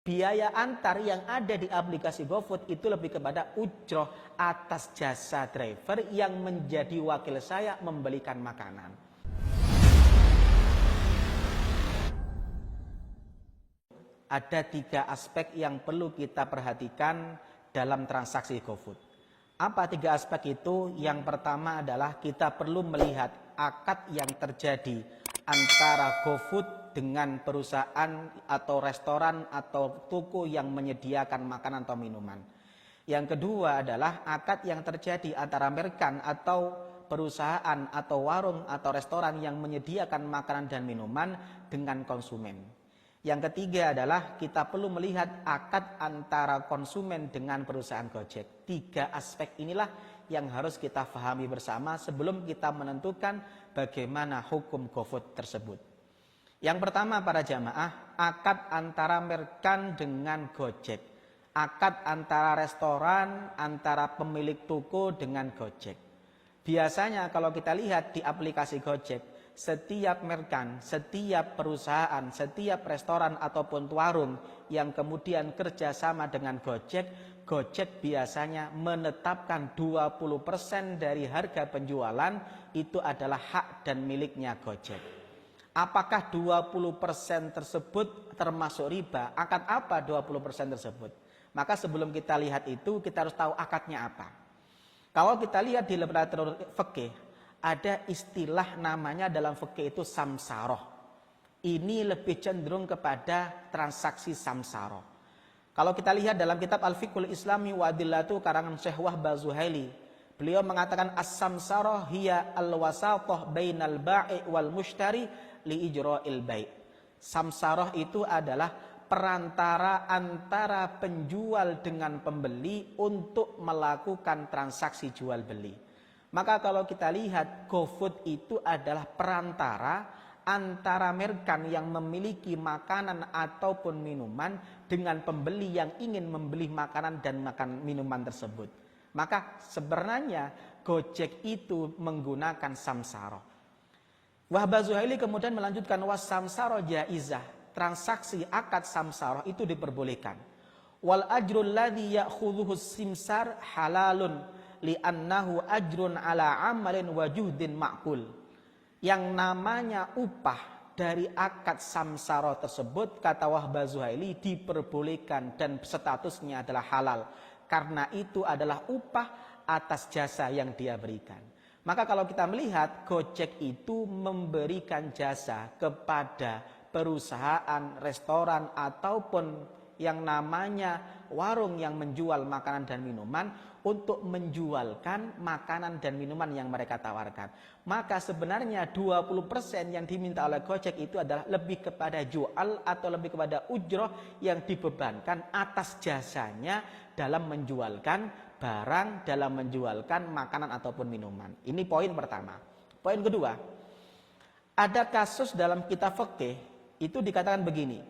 Biaya antar yang ada di aplikasi GoFood itu lebih kepada ujroh atas jasa driver yang menjadi wakil saya membelikan makanan. Ada 3 aspek yang perlu kita perhatikan dalam transaksi GoFood. Apa 3 aspek itu? Yang pertama adalah kita perlu melihat akad yang terjadi antara GoFood dengan perusahaan atau restoran atau toko yang menyediakan makanan atau minuman. Yang kedua adalah akad yang terjadi antara merchant atau perusahaan atau warung atau restoran yang menyediakan makanan dan minuman dengan konsumen. Yang ketiga adalah kita perlu melihat akad antara konsumen dengan perusahaan Gojek. 3 aspek inilah yang harus kita pahami bersama sebelum kita menentukan bagaimana hukum GoFood tersebut. Yang pertama para jamaah, akad antara merchant dengan Gojek. Akad antara restoran, antara pemilik toko dengan Gojek. Biasanya kalau kita lihat di aplikasi Gojek, setiap merchant, setiap perusahaan, setiap restoran ataupun warung yang kemudian kerjasama dengan Gojek, Gojek biasanya menetapkan 20% dari harga penjualan itu adalah hak dan miliknya Gojek. Apakah 20% tersebut termasuk riba? Akad apa 20% tersebut? Maka sebelum kita lihat itu, kita harus tahu akadnya apa. Kalau kita lihat di literatur fikih, ada istilah namanya dalam fikih itu samsaroh. Ini lebih cenderung kepada transaksi samsaroh. Kalau kita lihat dalam kitab Al-Fiqhul Islami wa Adillatu karangan Syekh Wahbah Zuhaili, beliau mengatakan as-samsaroh hiya al-wasatoh bainal ba'i wal mushtari li ijra'il bai'. Samsaroh itu adalah perantara antara penjual dengan pembeli untuk melakukan transaksi jual beli. Maka kalau kita lihat GoFood itu adalah perantara antara merchant yang memiliki makanan ataupun minuman dengan pembeli yang ingin membeli makanan dan minuman tersebut. Maka sebenarnya Gojek itu menggunakan samsaroh. Wahbah Zuhaili kemudian melanjutkan was-samsaroh jaizah. Transaksi akad samsaroh itu diperbolehkan. Wal ajrul ladzi ya'khudhuhu simsar halalun li'annahu ajrun ala amalin wa juhdin ma'kul. Yang namanya upah dari akad samsaroh tersebut, kata Wahbah Zuhaili, diperbolehkan dan statusnya adalah halal. Karena itu adalah upah atas jasa yang dia berikan. Maka kalau kita melihat Gojek itu memberikan jasa kepada perusahaan, restoran ataupun yang namanya warung yang menjual makanan dan minuman untuk menjualkan makanan dan minuman yang mereka tawarkan. Maka sebenarnya 20% yang diminta oleh Gojek itu adalah lebih kepada jual atau lebih kepada ujroh yang dibebankan atas jasanya dalam menjualkan barang, dalam menjualkan makanan ataupun minuman. Ini poin pertama. Poin kedua, ada kasus dalam kitab fikih itu dikatakan begini.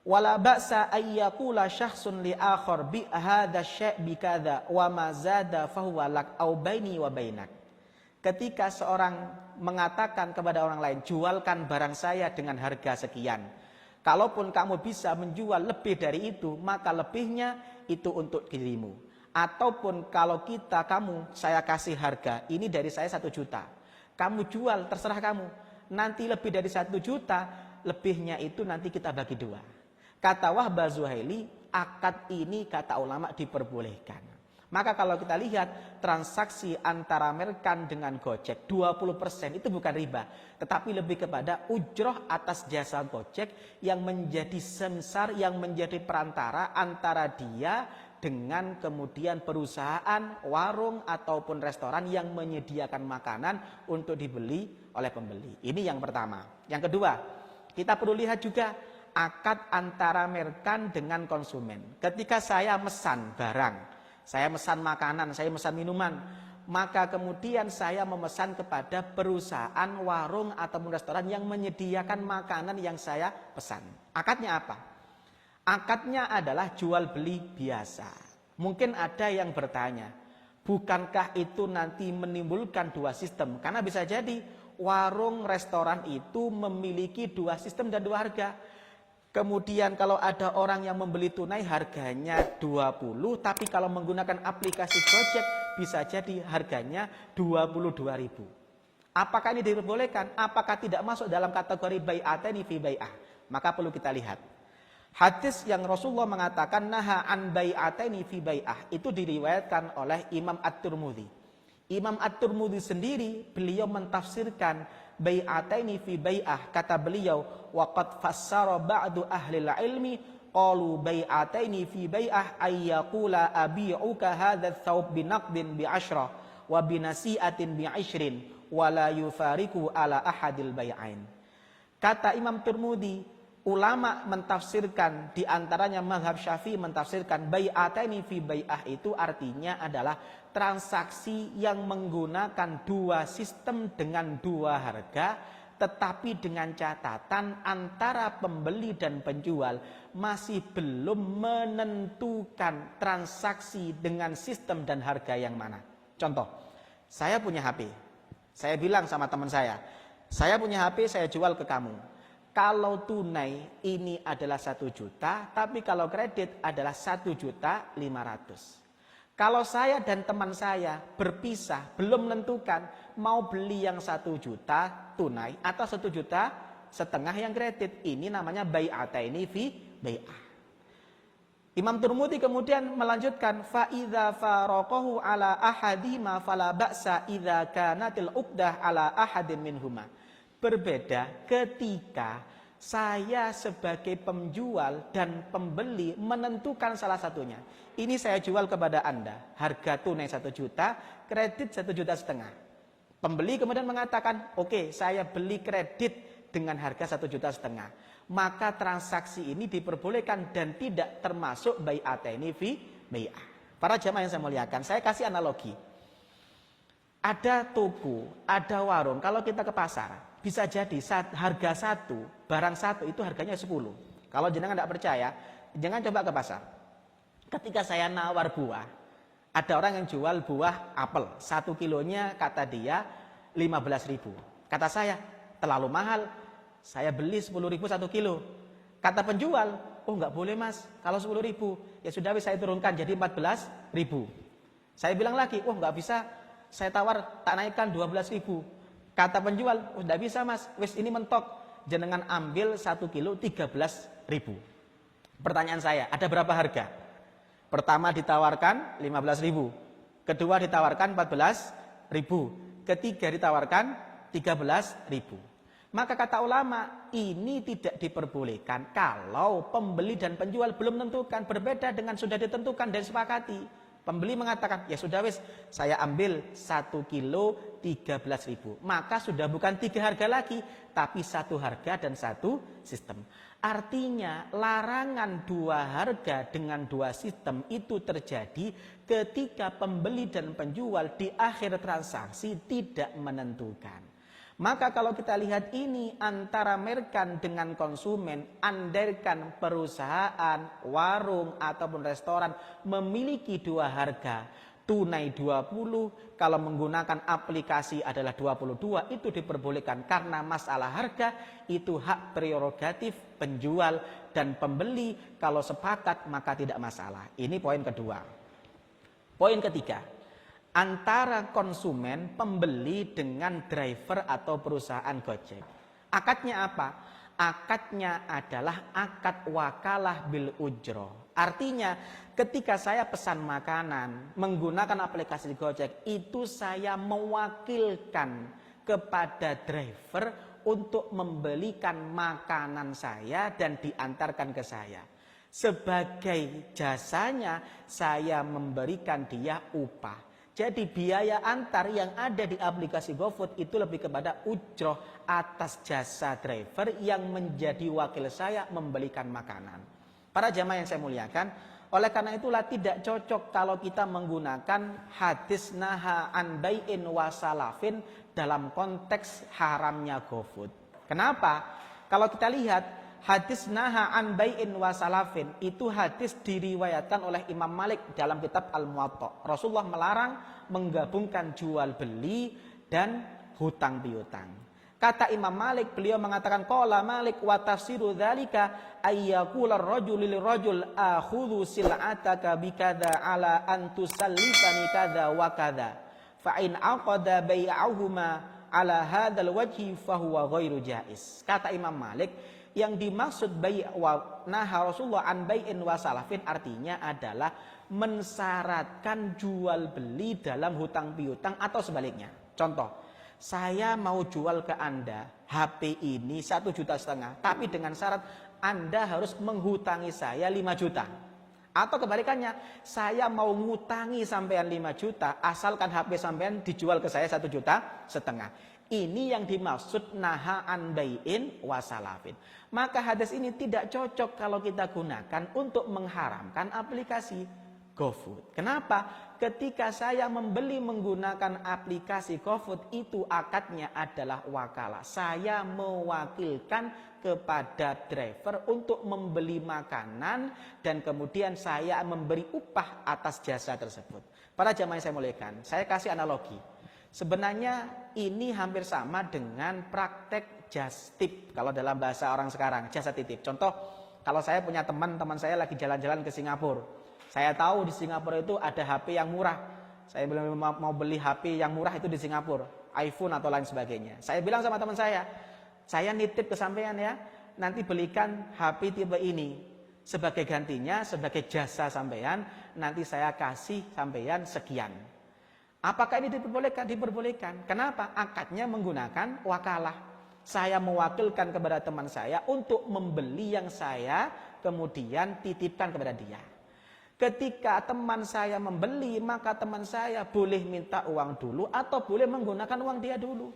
Wala ba'sa ayyakula syakhsun li akhar bi hadza syai' bi kadza wa ma zada fa huwa lak au baini wa bainak. Ketika seorang mengatakan kepada orang lain, jualkan barang saya dengan harga sekian. Kalaupun kamu bisa menjual lebih dari itu, maka lebihnya itu untuk dirimu. Ataupun kalau saya kasih harga, ini dari saya 1 juta. Kamu jual, terserah kamu. Nanti lebih dari 1 juta, lebihnya itu nanti kita bagi 2. Kata Wahbah Zuhaili, akad ini kata ulama diperbolehkan. Maka kalau kita lihat transaksi antara merchant dengan Gojek, 20% itu bukan riba. Tetapi lebih kepada ujroh atas jasa Gojek yang menjadi samsar, yang menjadi perantara antara dia dengan kemudian perusahaan, warung ataupun restoran yang menyediakan makanan untuk dibeli oleh pembeli. Ini yang pertama. Yang kedua, kita perlu lihat juga akad antara merchant dengan konsumen. Ketika saya mesan barang, saya mesan makanan, saya mesan minuman, maka kemudian saya memesan kepada perusahaan, warung ataupun restoran yang menyediakan makanan yang saya pesan. Akadnya apa? Akadnya adalah jual beli biasa. Mungkin ada yang bertanya, bukankah itu nanti menimbulkan 2 sistem? Karena bisa jadi warung restoran itu memiliki 2 sistem dan 2 harga. Kemudian kalau ada orang yang membeli tunai harganya 20, tapi kalau menggunakan aplikasi Gojek bisa jadi harganya 22.000. Apakah ini diperbolehkan? Apakah tidak masuk dalam kategori bai'ataini fi bai'ah? Maka perlu kita lihat. Hadis yang Rasulullah mengatakan naha an bai'ataini fi bai'ah itu diriwayatkan oleh Imam At-Tirmidzi. Imam At-Tirmidzi sendiri beliau mentafsirkan bai'ataini fi bai'ah, kata beliau waqad fassara ba'du ahli ilmi qalu bai'ataini fi bai'ah ay yaqula abi'uka hadha thawb binaqdin bi 'ashrah wa binasi'atin bi 'ishrin wa la yufariqu ala ahadil bai'ain. Kata Imam Tirmidzi, ulama mentafsirkan, di antaranya mazhab Syafi'i mentafsirkan bai'ataini fi bai'ah itu artinya adalah transaksi yang menggunakan dua sistem dengan dua harga, tetapi dengan catatan antara pembeli dan penjual masih belum menentukan transaksi dengan sistem dan harga yang mana. Contoh, saya punya HP, saya bilang sama teman saya punya HP, saya jual ke kamu. Kalau tunai ini adalah 1 juta, tapi kalau kredit adalah 1.500.000. Kalau saya dan teman saya berpisah, belum menentukan mau beli yang 1 juta tunai atau 1,5 juta yang kredit, ini namanya bai'ataini fi bai'ah. Imam Tirmidzi kemudian melanjutkan fa idza faraqahu ala ahadima fala ba'sa idza kanatil uqdah ala ahadin minhuma. Berbeda ketika saya sebagai penjual dan pembeli menentukan salah satunya. Ini saya jual kepada Anda, harga tunai 1 juta, kredit 1,5 juta. Pembeli kemudian mengatakan, oke, saya beli kredit dengan harga 1,5 juta. Maka transaksi ini diperbolehkan dan tidak termasuk bai'ataini fi bai'ah. Para jamaah yang saya muliakan, saya kasih analogi. Ada toko, ada warung, kalau kita ke pasar, bisa jadi harga satu, barang satu itu harganya 10. Kalau jenengan tidak percaya, jangan coba ke pasar. Ketika saya nawar buah, ada orang yang jual buah apel, 1 kilonya kata dia 15.000. Kata saya, terlalu mahal, saya beli 10.000 1 kilo. Kata penjual, oh nggak boleh mas, kalau 10.000, ya sudah saya turunkan jadi 14.000. Saya bilang lagi, oh nggak bisa, saya tawar tak naikkan 12.000. Kata penjual, oh tidak bisa mas, wis ini mentok, jenengan ambil 1 kilo 13.000. Pertanyaan saya, ada berapa harga? Pertama ditawarkan 15.000, kedua ditawarkan 14.000, ketiga ditawarkan 13.000. Maka kata ulama, ini tidak diperbolehkan kalau pembeli dan penjual belum menentukan, berbeda dengan sudah ditentukan dan sepakati. Pembeli mengatakan, ya sudah wis, saya ambil 1 kilo 13.000. Maka sudah bukan 3 harga lagi, tapi 1 harga dan 1 sistem. Artinya larangan 2 harga dengan 2 sistem itu terjadi ketika pembeli dan penjual di akhir transaksi tidak menentukan. Maka kalau kita lihat ini antara merchant dengan konsumen, andaikan perusahaan, warung ataupun restoran memiliki 2 harga, tunai 20, kalau menggunakan aplikasi adalah 22, itu diperbolehkan karena masalah harga itu hak prerogatif penjual dan pembeli, kalau sepakat maka tidak masalah. Ini poin kedua. Poin ketiga, antara konsumen, pembeli dengan driver atau perusahaan Gojek. Akadnya apa? Akadnya adalah akad wakalah bil ujroh. Artinya ketika saya pesan makanan menggunakan aplikasi Gojek, itu saya mewakilkan kepada driver untuk membelikan makanan saya dan diantarkan ke saya. Sebagai jasanya saya memberikan dia upah. Jadi biaya antar yang ada di aplikasi GoFood itu lebih kepada ujroh atas jasa driver yang menjadi wakil saya membelikan makanan. Para jamaah yang saya muliakan, oleh karena itulah tidak cocok kalau kita menggunakan hadis naha an bai'in wa salafin dalam konteks haramnya GoFood. Kenapa? Kalau kita lihat hadis naha an bai'in wa salafin itu hadis diriwayatkan oleh Imam Malik dalam kitab Al-Muwatta. Rasulullah melarang menggabungkan jual beli dan hutang piutang. Kata Imam Malik, beliau mengatakan qala Malik wa tafsiru dzalika ayyaqula ar-rajulu lirajul akhudhu sil'ataka bikadza ala an tusallifani kadza wa kadza fa in aqada bai'ahuma ala hadzal wajhi fa huwa ghairu jaiz. Kata Imam Malik, yang dimaksud bai' wa naha Rasulullah an bai'in wa salafin artinya adalah mensyaratkan jual beli dalam hutang piutang atau sebaliknya. Contoh, saya mau jual ke Anda HP ini 1,5 juta, tapi dengan syarat Anda harus menghutangi saya 5 juta. Atau kebalikannya, saya mau ngutangi sampean 5 juta, asalkan HP sampean dijual ke saya 1,5 juta. Ini yang dimaksud naha an bai'in wa salafin. Maka hadis ini tidak cocok kalau kita gunakan untuk mengharamkan aplikasi GoFood. Kenapa? Ketika saya membeli menggunakan aplikasi GoFood, itu akadnya adalah wakalah. Saya mewakilkan kepada driver untuk membeli makanan dan kemudian saya memberi upah atas jasa tersebut. Para jamaah yang saya muliakan, saya kasih analogi. Sebenarnya ini hampir sama dengan praktek just tip kalau dalam bahasa orang sekarang, jasa titip. Contoh, kalau saya punya teman saya lagi jalan-jalan ke Singapura. Saya tahu di Singapura itu ada HP yang murah. Saya belum mau beli HP yang murah itu di Singapura, iPhone atau lain sebagainya. Saya bilang sama teman saya nitip ke sampean ya, nanti belikan HP tipe ini. Sebagai gantinya, sebagai jasa sampean, nanti saya kasih sampean sekian. Apakah ini diperbolehkan? Diperbolehkan. Kenapa? Akadnya menggunakan wakalah. Saya mewakilkan kepada teman saya untuk membeli yang saya kemudian titipkan kepada dia. Ketika teman saya membeli, maka teman saya boleh minta uang dulu atau boleh menggunakan uang dia dulu.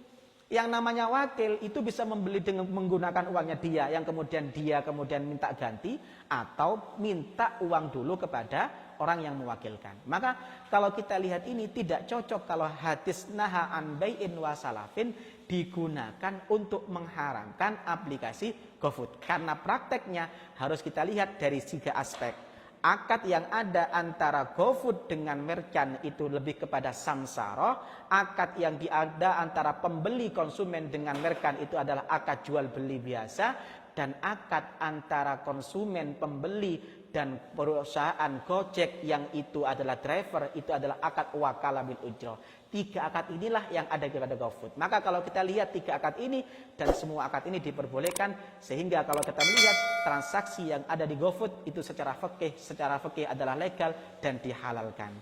Yang namanya wakil itu bisa membeli dengan menggunakan uangnya dia, yang kemudian dia kemudian minta ganti atau minta uang dulu kepada orang yang mewakilkan. Maka kalau kita lihat ini tidak cocok kalau hadis naha an bai'in wa salafin digunakan untuk mengharamkan aplikasi GoFood. Karena prakteknya harus kita lihat dari 3 aspek. Akad yang ada antara GoFood dengan merchant itu lebih kepada samsara. Akad yang ada antara pembeli konsumen dengan merchant itu adalah akad jual beli biasa. Dan akad antara konsumen pembeli dan perusahaan Gojek yang itu adalah driver, itu adalah akad wakalah bil ujrah. 3 akad inilah yang ada kepada GoFood. Maka kalau kita lihat 3 akad ini dan semua akad ini diperbolehkan, sehingga kalau kita melihat transaksi yang ada di GoFood itu secara fikih adalah legal dan dihalalkan.